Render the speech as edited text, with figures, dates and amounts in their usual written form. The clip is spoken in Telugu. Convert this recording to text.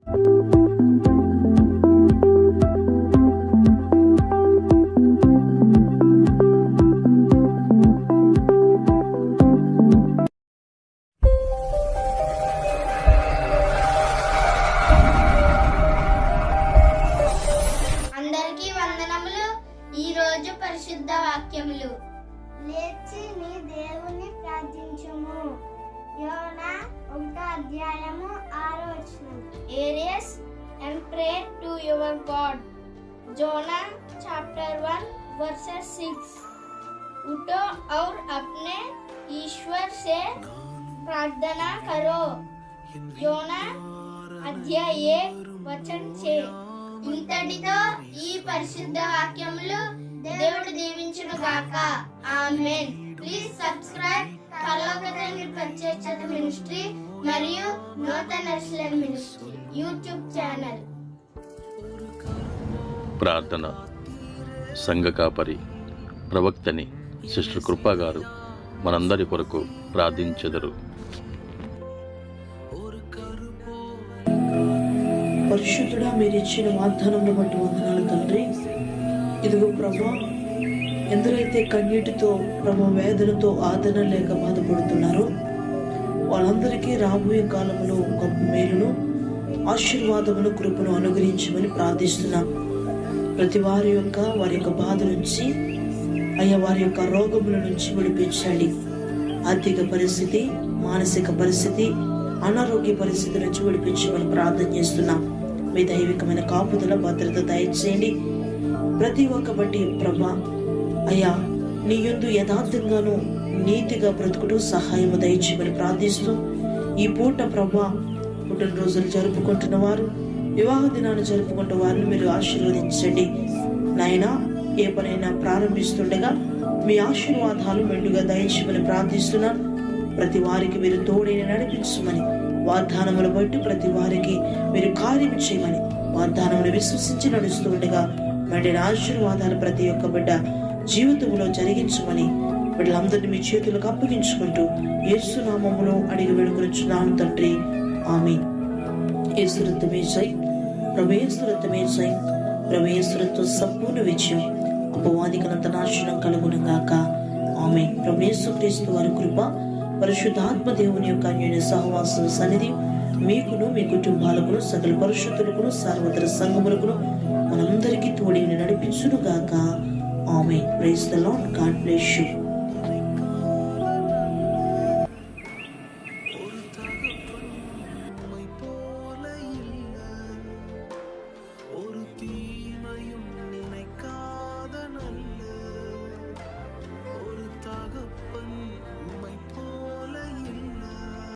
అందరికీ వందనములు. ఈ రోజు పరిశుద్ధ వాక్యములు. లేచి నీ దేవుని ప్రార్థించుము. యోనా 1:6. Arise and pray to your God. Jonah chapter 1:6. उठो और अपने ईश्वर से प्रार्थना करो. योना अध्याय 1:6. ఇంతటితో ఈ పరిశుద్ధ వాక్యములు దేవుడు దీవించును గాక. ఆమేన్. ప్లీజ్ సబ్స్క్రైబ్ పరలోక తండ్రి ప్రత్యక్షత మినిస్ట్రీ మరియు నూతన ఎరుషలేము మినిస్ట్రీ యూట్యూబ్ ఛానల్. ప్రార్థన. సంఘ కాపరి ప్రవక్తని సిస్టర్ కృపా గారు మనందరి కొరకు ప్రార్థించెదరు. పరిశుద్ధుడా, మీరు ఇచ్చిన వాగ్దానంలో బట్టి వందనాలు తండ్రి. ఇదిగో ప్రభా, ఎందరైతే కన్నీటితో ప్రభా వేదనతో ఆదరణ లేక బాధపడుతున్నారో వాళ్ళందరికీ రాబోయే కాలంలో గొప్ప మేలును ఆశీర్వాదమును కృపను అనుగ్రహించమని ప్రార్థిస్తున్నాం. ప్రతి వారి యొక్క బాధ నుంచి అయ్యా వారి యొక్క రోగముల నుంచి విడిపించండి. ఆర్థిక పరిస్థితి, మానసిక పరిస్థితి, అనారోగ్య పరిస్థితి నుంచి విడిపించమని ప్రార్థన చేస్తున్నాం. మీ దైవికమైన కాపుదల భద్రత దయచేయండి. ప్రతి ఒక్క బట్టి ప్రభా అయ్యా నీ యందు యథార్థంగాను నీతిగా బ్రతుకుటూ సహాయము దయచేయమని ప్రార్థిస్తూ ఈ పూట ప్రభా పుట్టినరోజులు జరుపుకుంటున్న వారు, వివాహ దినాన్ని జరుపుకుంటున్న వారిని మీరు ఆశీర్వదించండి. నాయనా, ఏ పనైనా ప్రారంభిస్తుండగా మీ ఆశీర్వాదాలు మెండుగా దయచేయమని ప్రార్థిస్తున్నాను. ప్రతి వారికి మీరు తోడైన నడిపించమని, వాగ్దానములు బట్టి ప్రతి వారికి మీరు కార్యం చేయమని, వాగ్దానములు విశ్వసించి నడుస్తూ ఉండగా మెండిన ఆశీర్వాదాలు ప్రతి ఒక్క బిడ్డ జీవితంలో జరిగించమని బిడ్డలందరినీ మీ చేతులకు అప్పగించుకుంటూ యేసు నామములో అడిగి వేడుకొనుచున్నాను తండ్రి. ఆమేన్. యేసురత్వమే జై, ప్రభుయేసురత్వమే జై, ప్రభుయేసురత్వ సంపూర్ణ విజయం, అపవాదికనంత నాశనం కలుగునుగాక. ఆమేన్. ప్రభు యేసుక్రీస్తు వారి కృప, పరిశుద్ధాత్మ దేవుని యొక్క అన్యోన్య సహవాసం సన్నిధి మీకును మీ కుటుంబాలకును సకల పరిశుద్ధులకును సర్వత్ర సంఘములకును మనందరికీ తోడైన నడిపించును గాక. Amen. Praise the lord. God bless you.